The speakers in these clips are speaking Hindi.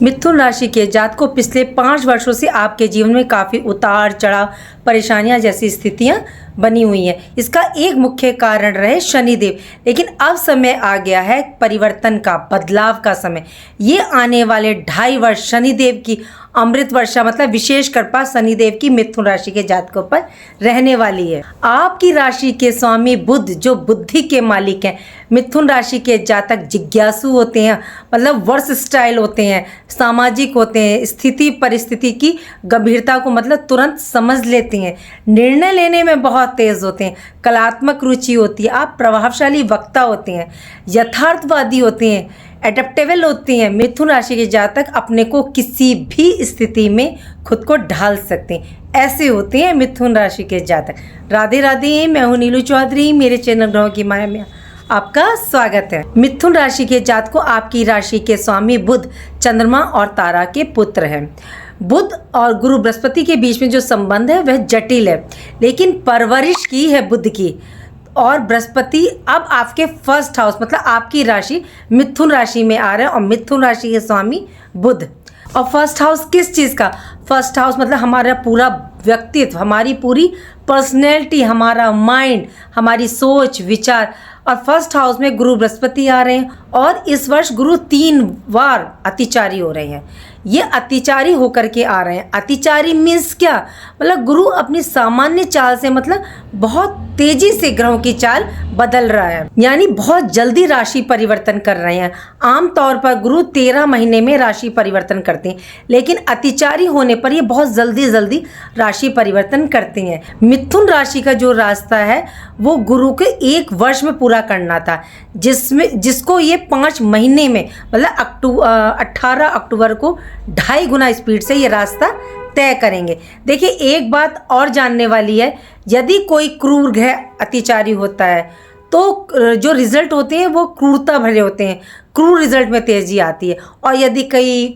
मिथुन राशि के जातक को पिछले 5 वर्षों से आपके जीवन में काफ़ी उतार चढ़ाव, परेशानियां जैसी स्थितियां बनी हुई हैं। इसका एक मुख्य कारण रहे शनिदेव, लेकिन अब समय आ गया है परिवर्तन का, बदलाव का समय। ये आने वाले 2.5 वर्ष शनिदेव की अमृत वर्षा मतलब विशेष कृपा शनिदेव की मिथुन राशि के जातकों पर रहने वाली है। आपकी राशि के स्वामी बुध जो बुद्धि के मालिक हैं, मिथुन राशि के जातक जिज्ञासु होते हैं, मतलब वर्सटाइल होते हैं, सामाजिक होते हैं, स्थिति परिस्थिति की गंभीरता को मतलब तुरंत समझ लेते हैं, निर्णय लेने में बहुत तेज होते हैं, कलात्मक रुचि होती है, आप प्रभावशाली वक्ता होते हैं, यथार्थवादी होते हैं, एडेप्टेबल होते हैं। मिथुन राशि के जातक अपने को किसी भी स्थिति में खुद को ढाल सकते हैं, ऐसे होते हैं मिथुन राशि के जातक। राधे राधे, मैं हूँ नीलू चौधरी, मेरे चैनल ग्रहों की माया में आपका स्वागत है। मिथुन राशि के जातक को आपकी राशि के स्वामी बुध चंद्रमा और तारा के पुत्र हैं। बुध और गुरु बृहस्पति के बीच में जो संबंध है वह जटिल है, लेकिन परवरिश की है बुध की। और बृहस्पति अब आपके फर्स्ट हाउस मतलब आपकी राशि मिथुन राशि में आ रहे हैं, और मिथुन राशि के स्वामी बुध। और फर्स्ट हाउस किस चीज़ का? फर्स्ट हाउस मतलब हमारा पूरा व्यक्तित्व, हमारी पूरी पर्सनैलिटी, हमारा माइंड, हमारी सोच विचार। और फर्स्ट हाउस में गुरु बृहस्पति आ रहे हैं, और इस वर्ष गुरु 3 बार अतिचारी हो रहे हैं। ये अतिचारी होकर के आ रहे हैं। अतिचारी मीन्स क्या? मतलब गुरु अपनी सामान्य चाल से मतलब बहुत तेजी से ग्रहों की चाल बदल रहा है, यानी बहुत जल्दी राशि परिवर्तन कर रहे हैं। आमतौर पर गुरु 13 महीने में राशि परिवर्तन करते हैं, लेकिन अतिचारी होने पर ये बहुत जल्दी राशि परिवर्तन करते हैं। मिथुन राशि का जो रास्ता है वो गुरु के 1 वर्ष में पूरा करना था, जिसको ये 5 महीने में मतलब 18 अक्टूबर को 2.5 गुना स्पीड से ये रास्ता तय करेंगे। देखिए, एक बात और जानने वाली है, यदि कोई क्रूर ग्रह अतिचारी होता है तो जो रिजल्ट होते हैं वो क्रूरता भरे होते हैं, क्रूर रिजल्ट में तेजी आती है। और यदि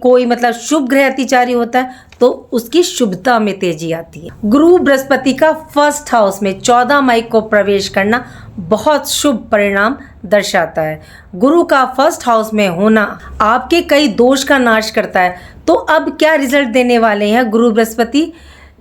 कोई मतलब शुभ ग्रह अतिचारी होता है तो उसकी शुभता में तेजी आती है। गुरु बृहस्पति का फर्स्ट हाउस में 14 मई को प्रवेश करना बहुत शुभ परिणाम दर्शाता है। गुरु का फर्स्ट हाउस में होना आपके कई दोष का नाश करता है। तो अब क्या रिजल्ट देने वाले हैं गुरु बृहस्पति?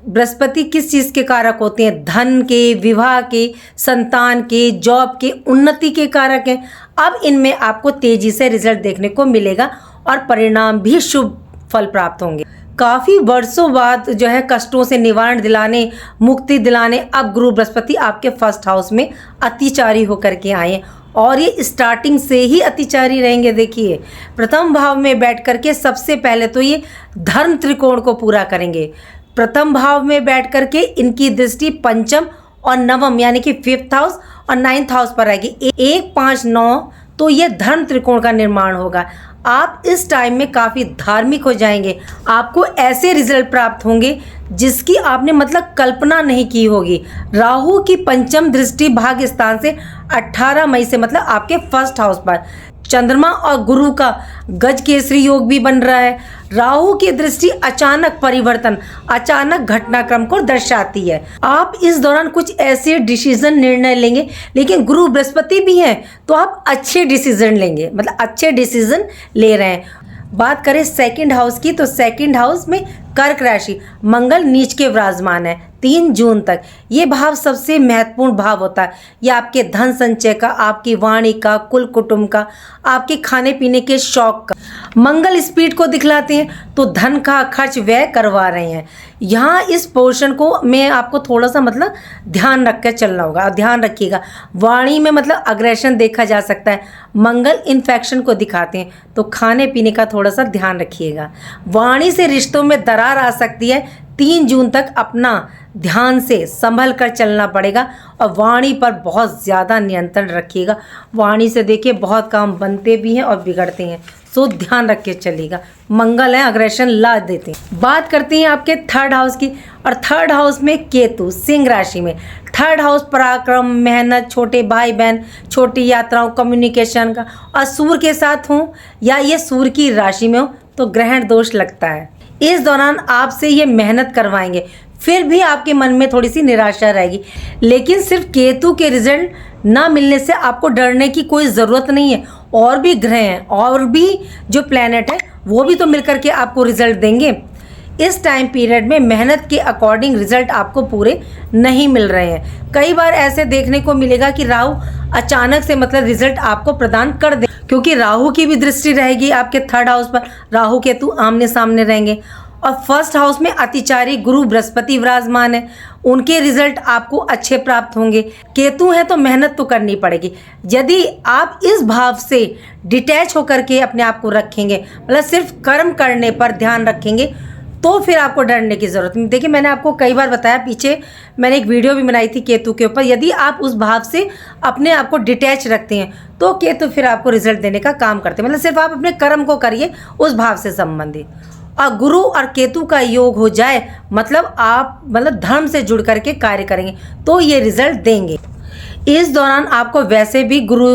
बृहस्पति किस चीज़ के कारक होते हैं? धन के, विवाह के, संतान के, जॉब के, उन्नति के कारक हैं। अब इनमें आपको तेजी से रिजल्ट देखने को मिलेगा और परिणाम भी शुभ फल प्राप्त होंगे। काफ़ी वर्षों बाद जो है कष्टों से निवारण दिलाने, मुक्ति दिलाने अब गुरु बृहस्पति आपके फर्स्ट हाउस में अतिचारी होकर के आए हैं, और ये स्टार्टिंग से ही अतिचारी रहेंगे। देखिए, प्रथम भाव में बैठ करके सबसे पहले तो ये धर्म त्रिकोण को पूरा करेंगे। प्रथम भाव में बैठ करके इनकी दृष्टि पंचम और नवम यानी कि 5th हाउस और 9th हाउस पर आएगी। 1, 5, 9 तो ये धर्म त्रिकोण का निर्माण होगा। आप इस टाइम में काफ़ी धार्मिक हो जाएंगे। आपको ऐसे रिजल्ट प्राप्त होंगे जिसकी आपने मतलब कल्पना नहीं की होगी। राहु की पंचम दृष्टि भाग्य स्थान से 18 मई से मतलब आपके फर्स्ट हाउस पर। चंद्रमा और गुरु का गज केसरी योग भी बन रहा है। राहु की दृष्टि अचानक परिवर्तन, अचानक घटनाक्रम को दर्शाती है। आप इस दौरान कुछ ऐसे डिसीजन निर्णय लेंगे, लेकिन गुरु बृहस्पति भी हैं तो आप अच्छे डिसीजन लेंगे, मतलब अच्छे डिसीजन ले रहे हैं। बात करें सेकंड हाउस की, तो सेकंड हाउस में कर्क राशि, मंगल नीच के विराजमान है 3 जून तक। ये भाव सबसे महत्वपूर्ण भाव होता है। ये आपके धन संचय का, आपकी वाणी का, कुल कुटुंब का, आपके खाने पीने के शौक का। मंगल स्पीड को दिखलाते हैं तो धन का खर्च व्यय करवा रहे हैं। यहाँ इस पोर्शन को मैं आपको थोड़ा सा मतलब ध्यान रख कर चलना होगा। ध्यान रखिएगा, वाणी में मतलब अग्रेशन देखा जा सकता है। मंगल इन्फेक्शन को दिखाते हैं तो खाने पीने का थोड़ा सा ध्यान रखिएगा। वाणी से रिश्तों में दरार आ सकती है। 3 जून तक अपना ध्यान से संभल कर चलना पड़ेगा, और वाणी पर बहुत ज़्यादा नियंत्रण रखिएगा। वाणी से देखिए बहुत काम बनते भी हैं और बिगड़ते हैं, सो ध्यान रख के चलिएगा। मंगल है, अग्रेशन ला देते हैं। बात करते हैं आपके 3rd हाउस की, और 3rd हाउस में केतु सिंह राशि में। 3rd हाउस पराक्रम, मेहनत, छोटे भाई बहन, छोटी यात्राओं, कम्युनिकेशन का। और सूर्य के साथ हूँ या ये सूर्य की राशि में हो तो ग्रहण दोष लगता है। इस दौरान आपसे ये मेहनत करवाएंगे, फिर भी आपके मन में थोड़ी सी निराशा रहेगी। लेकिन सिर्फ केतु के रिजल्ट ना मिलने से आपको डरने की कोई ज़रूरत नहीं है। और भी ग्रह हैं, और भी जो प्लैनेट है वो भी तो मिलकर के आपको रिजल्ट देंगे। इस टाइम पीरियड में मेहनत के अकॉर्डिंग रिजल्ट आपको पूरे नहीं मिल रहे हैं। कई बार ऐसे देखने को मिलेगा कि राहु अचानक से मतलब रिजल्ट आपको प्रदान कर दे, क्योंकि राहु की भी दृष्टि रहेगी आपके 3rd हाउस पर। राहु केतु आमने सामने रहेंगे और 1st हाउस में अतिचारी गुरु बृहस्पति विराजमान है, उनके रिजल्ट आपको अच्छे प्राप्त होंगे। केतु है तो मेहनत तो करनी पड़ेगी। यदि आप इस भाव से डिटैच होकर के अपने आप को रखेंगे, मतलब सिर्फ कर्म करने पर ध्यान रखेंगे, तो फिर आपको डरने की ज़रूरत नहीं। देखिए, मैंने आपको कई बार बताया, पीछे मैंने एक वीडियो भी बनाई थी केतु के ऊपर। यदि आप उस भाव से अपने आप को डिटैच रखते हैं तो केतु फिर आपको रिजल्ट देने का काम करते हैं। मतलब सिर्फ आप अपने कर्म को करिए उस भाव से संबंधित। और गुरु और केतु का योग हो जाए, मतलब आप धर्म से जुड़ करके कार्य करेंगे तो ये रिजल्ट देंगे। इस दौरान आपको वैसे भी गुरु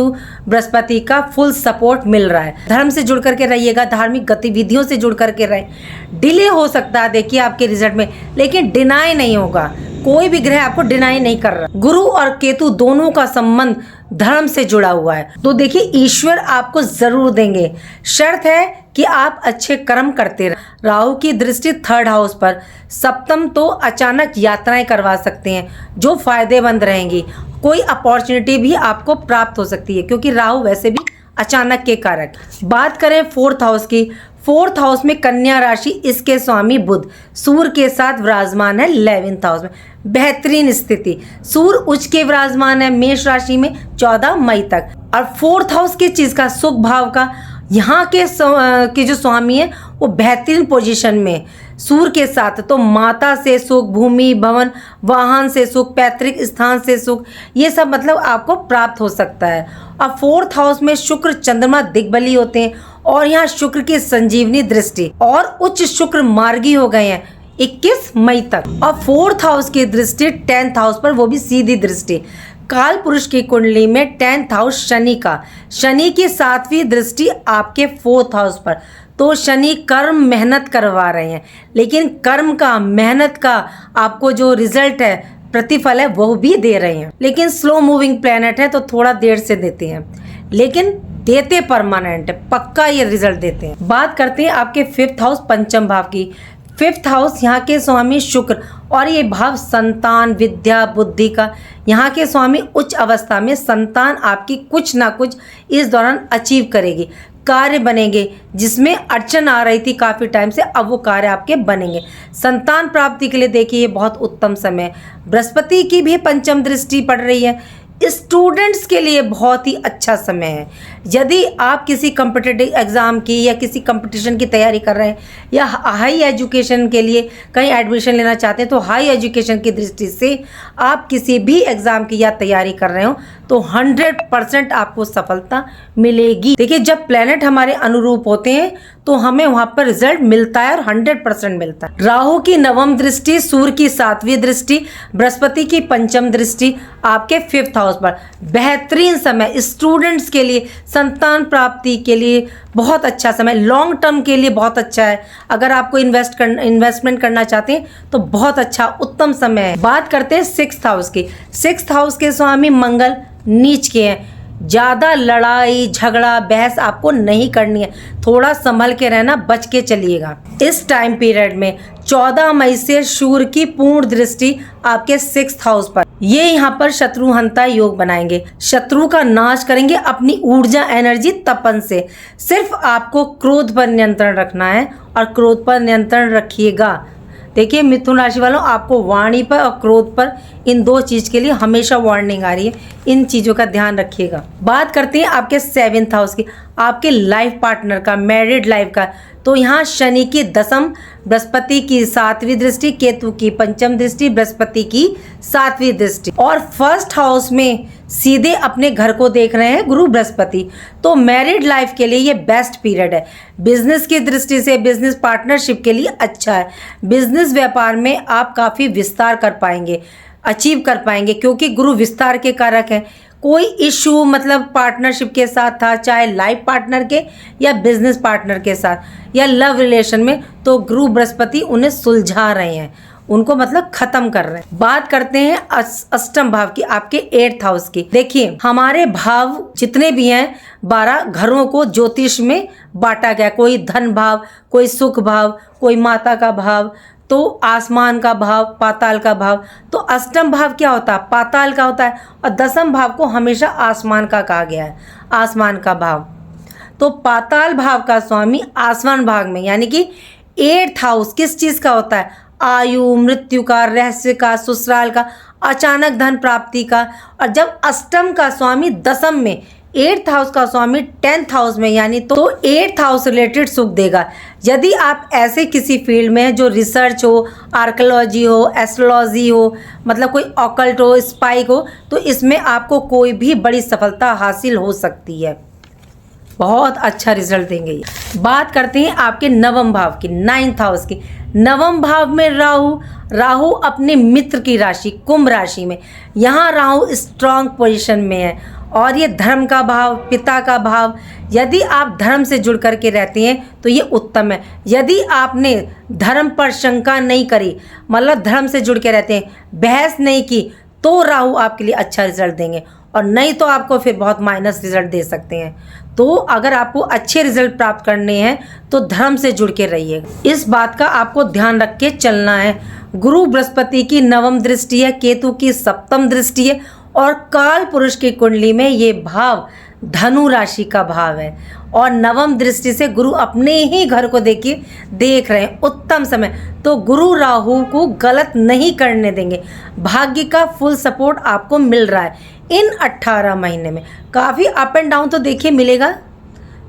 बृहस्पति का फुल सपोर्ट मिल रहा है। धर्म से जुड़ करके रहिएगा, धार्मिक गतिविधियों से जुड़ करके रहें। डिले हो सकता है देखिए आपके रिजल्ट में, लेकिन डिनाई नहीं होगा। कोई भी ग्रह आपको डिनाई नहीं कर रहा। गुरु और केतु दोनों का संबंध धर्म से जुड़ा हुआ है, तो देखिए ईश्वर आपको जरूर देंगे। शर्त है कि आप अच्छे कर्म करते रहें। राहु की दृष्टि 3rd हाउस पर, सप्तम तो अचानक यात्राएं करवा सकते हैं जो फायदेमंद रहेंगी। कोई अपॉर्चुनिटी भी आपको प्राप्त हो सकती है, क्योंकि राहु वैसे भी अचानक के कारक। बात करें 4th हाउस की, 4th हाउस में कन्या राशि, इसके स्वामी बुध सूर्य के साथ विराजमान है 11th हाउस में। बेहतरीन स्थिति, सूर्य उच्च के विराजमान है मेष राशि में 14 मई तक। और 4th हाउस के चीज का, सुख भाव का, यहाँ के जो स्वामी है वो बेहतरीन पोजीशन में सूर्य के साथ, तो माता से सुख, भूमि भवन वाहन से सुख, पैतृक स्थान से सुख, ये सब मतलब आपको प्राप्त हो सकता है। और 4th हाउस में शुक्र चंद्रमा दिग्बली होते हैं और यहाँ शुक्र की संजीवनी दृष्टि और उच्च शुक्र मार्गी हो गए हैं 21 मई तक। और 4th हाउस की दृष्टि 10th हाउस पर, वो भी सीधी दृष्टि। काल पुरुष की कुंडली में 10th हाउस शनि का, शनि की 7वीं दृष्टि आपके 4th हाउस पर। तो शनि कर्म मेहनत करवा रहे हैं, लेकिन कर्म का, मेहनत का आपको जो रिजल्ट है, प्रतिफल है, वो भी दे रहे हैं। लेकिन स्लो मूविंग प्लैनेट है तो थोड़ा देर से देते हैं, लेकिन देते परमानेंट है, पक्का ये रिजल्ट देते हैं। बात करते हैं आपके 5th हाउस पंचम भाव की। 5th हाउस यहाँ के स्वामी शुक्र, और ये भाव संतान, विद्या, बुद्धि का। यहाँ के स्वामी उच्च अवस्था में, संतान आपकी कुछ ना कुछ इस दौरान अचीव करेगी। कार्य बनेंगे जिसमें अड़चन आ रही थी काफ़ी टाइम से, अब वो कार्य आपके बनेंगे। संतान प्राप्ति के लिए देखिए ये बहुत उत्तम समय है। बृहस्पति की भी पंचम दृष्टि पड़ रही है। स्टूडेंट्स के लिए बहुत ही अच्छा समय है। यदि आप किसी कॉम्पिटिटिव एग्ज़ाम की या किसी कंपटीशन की तैयारी कर रहे हैं या हाई एजुकेशन के लिए कहीं एडमिशन लेना चाहते हैं, तो हाई एजुकेशन की दृष्टि से आप किसी भी एग्ज़ाम की या तैयारी कर रहे हो तो 100% आपको सफलता मिलेगी। देखिए, जब प्लेनेट हमारे अनुरूप होते हैं तो हमें वहाँ पर रिजल्ट मिलता है और 100% मिलता है। राहु की 9वीं दृष्टि, सूर्य की 7वीं दृष्टि, बृहस्पति की पंचम दृष्टि आपके 5th हाउस पर। बेहतरीन समय स्टूडेंट्स के लिए, संतान प्राप्ति के लिए बहुत अच्छा समय, लॉन्ग टर्म के लिए बहुत अच्छा है। अगर आपको इन्वेस्टमेंट करना चाहते हैं तो बहुत अच्छा उत्तम समय है। बात करते हैं 6th हाउस की। 6th हाउस के स्वामी मंगल नीच के हैं। ज़्यादा लड़ाई झगड़ा बहस आपको नहीं करनी है, थोड़ा संभल के रहना, बच के चलिएगा। इस टाइम पीरियड में 14 मई से सूर्य की पूर्ण दृष्टि आपके 6th हाउस पर, ये यहाँ पर शत्रुहंता योग बनाएंगे, शत्रु का नाश करेंगे अपनी ऊर्जा, एनर्जी, तपन से। सिर्फ आपको क्रोध पर नियंत्रण रखना है और क्रोध पर नियंत्रण रखिएगा। देखिए मिथुन राशि वालों, आपको वाणी पर और क्रोध पर, इन 2 चीज़ के लिए हमेशा वार्निंग आ रही है, इन चीज़ों का ध्यान रखिएगा। बात करते हैं आपके 7th हाउस की, आपके लाइफ पार्टनर का, मैरिड लाइफ का। तो यहाँ शनि की 10वीं, बृहस्पति की 7वीं दृष्टि, केतु की पंचम दृष्टि, बृहस्पति की 7वीं दृष्टि, और 1st हाउस में सीधे अपने घर को देख रहे हैं गुरु बृहस्पति। तो मैरिड लाइफ के लिए ये बेस्ट पीरियड है। बिजनेस की दृष्टि से, बिजनेस पार्टनरशिप के लिए अच्छा है। बिजनेस व्यापार में आप काफ़ी विस्तार कर पाएंगे, अचीव कर पाएंगे, क्योंकि गुरु विस्तार के कारक हैं। कोई इशू मतलब पार्टनरशिप के साथ था, चाहे लाइफ पार्टनर के या बिजनेस पार्टनर के साथ या लव रिलेशन में, तो गुरु बृहस्पति उन्हें सुलझा रहे हैं, उनको मतलब खत्म कर रहे हैं। बात करते हैं अष्टम भाव की, आपके 8th हाउस की। देखिए हमारे भाव जितने भी हैं 12 घरों को ज्योतिष में बांटा गया। कोई धन भाव, कोई सुख भाव, कोई माता का भाव, तो आसमान का भाव, पाताल का भाव। तो अष्टम भाव क्या होता है? पाताल का होता है। और दसम भाव को हमेशा आसमान का कहा गया है, आसमान का भाव। तो पाताल भाव का स्वामी आसमान भाग में, यानी कि 8th हाउस किस चीज़ का होता है? आयु, मृत्यु का, रहस्य का, ससुराल का, अचानक धन प्राप्ति का। और जब अष्टम का स्वामी दसम में, 8th हाउस का स्वामी 10th हाउस में, यानी तो 8th हाउस रिलेटेड सुख देगा। यदि आप ऐसे किसी फील्ड में हैं जो रिसर्च हो, आर्कियोलॉजी हो, एस्ट्रोलॉजी हो, मतलब कोई ऑकल्ट हो, स्पाइक हो, तो इसमें आपको कोई भी बड़ी सफलता हासिल हो सकती है। बहुत अच्छा रिजल्ट देंगे ये। बात करते हैं आपके नवम भाव की, 9th हाउस की। नवम भाव में राहु अपने मित्र की राशि कुंभ राशि में, यहाँ राहु स्ट्रांग पोजीशन में है। और ये धर्म का भाव, पिता का भाव। यदि आप धर्म से जुड़ करके रहते हैं तो ये उत्तम है। यदि आपने धर्म पर शंका नहीं करी, मतलब धर्म से जुड़ के रहते हैं, बहस नहीं की, तो राहु आपके लिए अच्छा रिजल्ट देंगे। और नहीं तो आपको फिर बहुत माइनस रिजल्ट दे सकते हैं। तो अगर आपको अच्छे रिजल्ट प्राप्त करने हैं तो धर्म से जुड़ के रहिए। इस बात का आपको ध्यान रख के चलना है। गुरु बृहस्पति की 9वीं दृष्टि है, केतु की 7वीं दृष्टि है, और काल पुरुष की कुंडली में ये भाव धनु राशि का भाव है। और 9वीं दृष्टि से गुरु अपने ही घर को देख रहे हैं। उत्तम समय, तो गुरु राहु को गलत नहीं करने देंगे। भाग्य का फुल सपोर्ट आपको मिल रहा है इन 18 महीने में। काफ़ी अप एंड डाउन तो देखिए मिलेगा,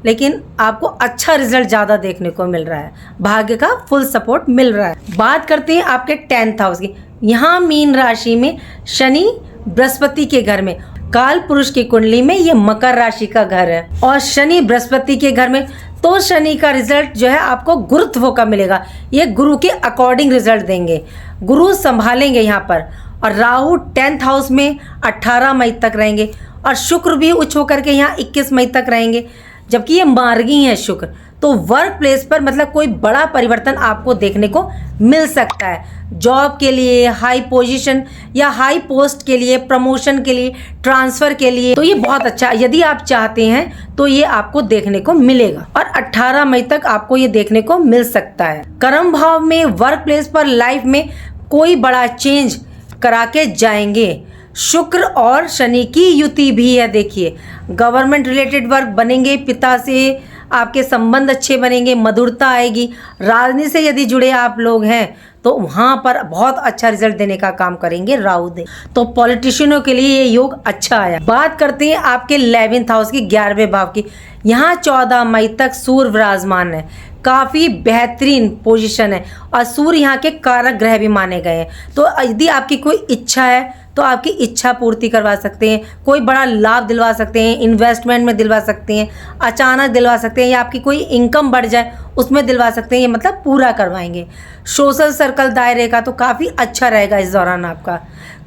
लेकिन आपको अच्छा रिजल्ट ज़्यादा देखने को मिल रहा है। भाग्य का फुल सपोर्ट मिल रहा है। बात करते हैं आपके 10th हाउस की। यहाँ मीन राशि में शनि बृहस्पति के घर में, काल पुरुष की कुंडली में ये मकर राशि का घर है, और शनि बृहस्पति के घर में, तो शनि का रिजल्ट जो है आपको गुरुत्व का मिलेगा। ये गुरु के अकॉर्डिंग रिजल्ट देंगे, गुरु संभालेंगे यहाँ पर। और राहु 10th हाउस में 18 मई तक रहेंगे, और शुक्र भी उच्च होकर के यहाँ 21 मई तक रहेंगे, जबकि ये मार्गी है शुक्र। तो वर्क प्लेस पर मतलब कोई बड़ा परिवर्तन आपको देखने को मिल सकता है। जॉब के लिए, हाई पोजीशन या हाई पोस्ट के लिए, प्रमोशन के लिए, ट्रांसफ़र के लिए, तो ये बहुत अच्छा, यदि आप चाहते हैं तो ये आपको देखने को मिलेगा। और 18 मई तक आपको ये देखने को मिल सकता है। कर्म भाव में, वर्क प्लेस पर, लाइफ में कोई बड़ा चेंज करा के जाएंगे। शुक्र और शनि की युति भी है। देखिए गवर्नमेंट रिलेटेड वर्क बनेंगे, पिता से आपके संबंध अच्छे बनेंगे, मधुरता आएगी। राजनीति से यदि जुड़े आप लोग हैं तो वहाँ पर बहुत अच्छा रिजल्ट देने का काम करेंगे राहु देव। तो पॉलिटिशियनों के लिए ये योग अच्छा आया। बात करते हैं आपके 11th हाउस की, 11वें भाव की। यहाँ 14 मई तक सूर्य विराजमान है, काफ़ी बेहतरीन पोजीशन है, और सूर्य यहाँ के कारक ग्रह भी माने गए हैं। तो यदि आपकी कोई इच्छा है तो आपकी इच्छा पूर्ति करवा सकते हैं, कोई बड़ा लाभ दिलवा सकते हैं, इन्वेस्टमेंट में दिलवा सकते हैं, अचानक दिलवा सकते हैं, या आपकी कोई इनकम बढ़ जाए उसमें दिलवा सकते हैं। ये मतलब पूरा करवाएंगे। सोशल सर्कल दायरे का तो काफ़ी अच्छा रहेगा इस दौरान। आपका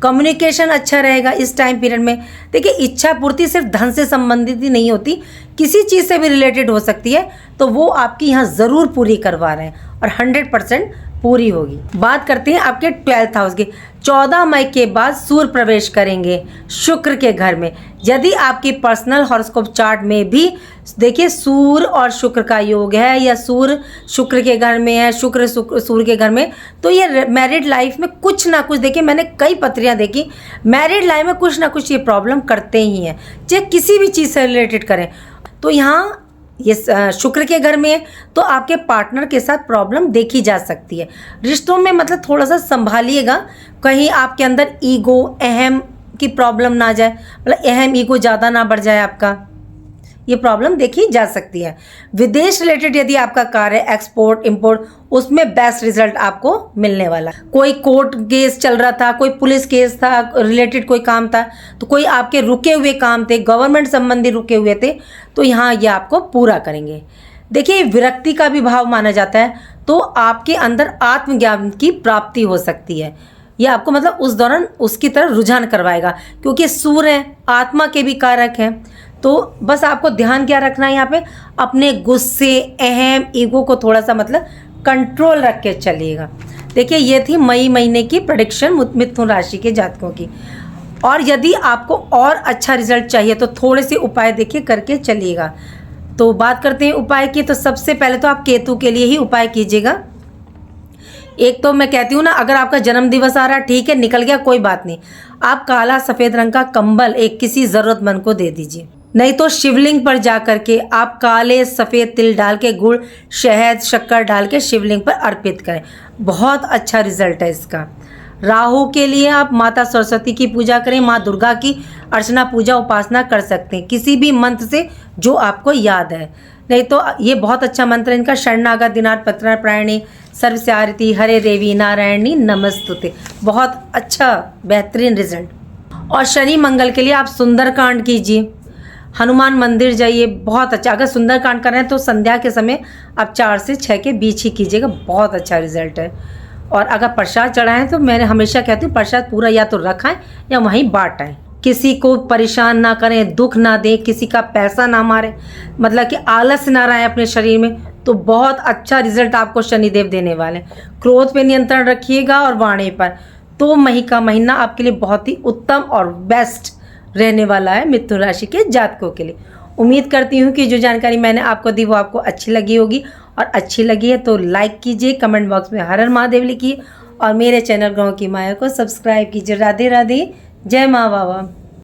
कम्युनिकेशन अच्छा रहेगा इस टाइम पीरियड में। देखिए इच्छा पूर्ति सिर्फ धन से संबंधित ही नहीं होती, किसी चीज़ से भी रिलेटेड हो सकती है, तो वो आपकी यहाँ ज़रूर पूरी करवा रहे हैं और 100% पूरी होगी। बात करते हैं आपके 12th हाउस की। 14 मई के बाद सूर्य प्रवेश करेंगे शुक्र के घर में। यदि आपकी पर्सनल हॉरोस्कोप चार्ट में भी देखिए सूर्य और शुक्र का योग है, या सूर्य शुक्र के घर में है, शुक्र सूर्य के घर में, तो ये मैरिड लाइफ में कुछ ना कुछ, देखिए मैंने कई पत्रियां देखी, मैरिड लाइफ में कुछ ना कुछ ये प्रॉब्लम करते ही हैं, चाहे किसी भी चीज़ से रिलेटेड करें। तो यहाँ ये शुक्र के घर में तो आपके पार्टनर के साथ प्रॉब्लम देखी जा सकती है। रिश्तों में मतलब थोड़ा सा संभालिएगा, कहीं आपके अंदर ईगो, अहम की प्रॉब्लम ना जाए, मतलब अहम ईगो ज़्यादा ना बढ़ जाए आपका, ये प्रॉब्लम देखी जा सकती है। विदेश रिलेटेड यदि आपका कार्य है, एक्सपोर्ट इंपोर्ट, उसमें बेस्ट रिजल्ट आपको मिलने वाला। कोई कोर्ट केस चल रहा था, कोई पुलिस केस था रिलेटेड कोई काम था, तो कोई आपके रुके हुए काम थे, गवर्नमेंट संबंधी रुके हुए थे, तो यहाँ ये आपको पूरा करेंगे। देखिए विरक्ति का भी भाव माना जाता है, तो आपके अंदर आत्मज्ञान की प्राप्ति हो सकती है। ये आपको मतलब उस दौरान उसकी तरफ रुझान करवाएगा, क्योंकि सूर्य है, आत्मा के भी कारक हैं। तो बस आपको ध्यान क्या रखना है, यहाँ पे अपने गुस्से, अहम, ईगो को थोड़ा सा मतलब कंट्रोल रख के चलिएगा। देखिए ये थी मई महीने की प्रेडिक्शन मिथुन राशि के जातकों की। और यदि आपको और अच्छा रिजल्ट चाहिए तो थोड़े से उपाय देखिए करके चलिएगा। तो बात करते हैं उपाय की। तो सबसे पहले तो आप केतु के लिए ही उपाय कीजिएगा। एक तो मैं कहती हूँ ना, अगर आपका जन्म दिवस आ रहा ठीक है, निकल गया कोई बात नहीं, आप काला सफ़ेद रंग का कंबल एक किसी ज़रूरतमंद को दे दीजिए। नहीं तो शिवलिंग पर जा कर के आप काले सफ़ेद तिल डाल के गुड़ शहद शक्कर डाल के शिवलिंग पर अर्पित करें, बहुत अच्छा रिजल्ट है इसका। राहु के लिए आप माता सरस्वती की पूजा करें, माँ दुर्गा की अर्चना पूजा उपासना कर सकते हैं किसी भी मंत्र से जो आपको याद है। नहीं तो ये बहुत अच्छा मंत्र है इनका, शरणागत दिनार पत्र प्रायणी सर्वस्यारती हरे देवी नारायणी नमस्तुते, बहुत अच्छा बेहतरीन रिजल्ट। और शनि मंगल के लिए आप सुंदरकांड कीजिए, हनुमान मंदिर जाइए, बहुत अच्छा। अगर सुंदरकांड कर रहे हैं तो संध्या के समय आप 4 से 6 के बीच ही कीजिएगा, बहुत अच्छा रिजल्ट है। और अगर प्रसाद चढ़ाएं तो मैंने हमेशा कहती हूँ प्रसाद पूरा या तो रखाएं या वहीं बांट आएँ। किसी को परेशान ना करें, दुख ना दें, किसी का पैसा ना मारें, मतलब कि आलस ना रहे अपने शरीर में, तो बहुत अच्छा रिजल्ट आपको शनिदेव देने वाले। क्रोध पे नियंत्रण रखिएगा और वाणी पर, तो मई का महीना आपके लिए बहुत ही उत्तम और बेस्ट रहने वाला है मिथुन राशि के जातकों के लिए। उम्मीद करती हूँ कि जो जानकारी मैंने आपको दी वो आपको अच्छी लगी होगी, और अच्छी लगी है तो लाइक कीजिए, कमेंट बॉक्स में हर हर महादेव लिखिए, और मेरे चैनल गाँव की माया को सब्सक्राइब कीजिए। राधे राधे, जय माँ बाबा।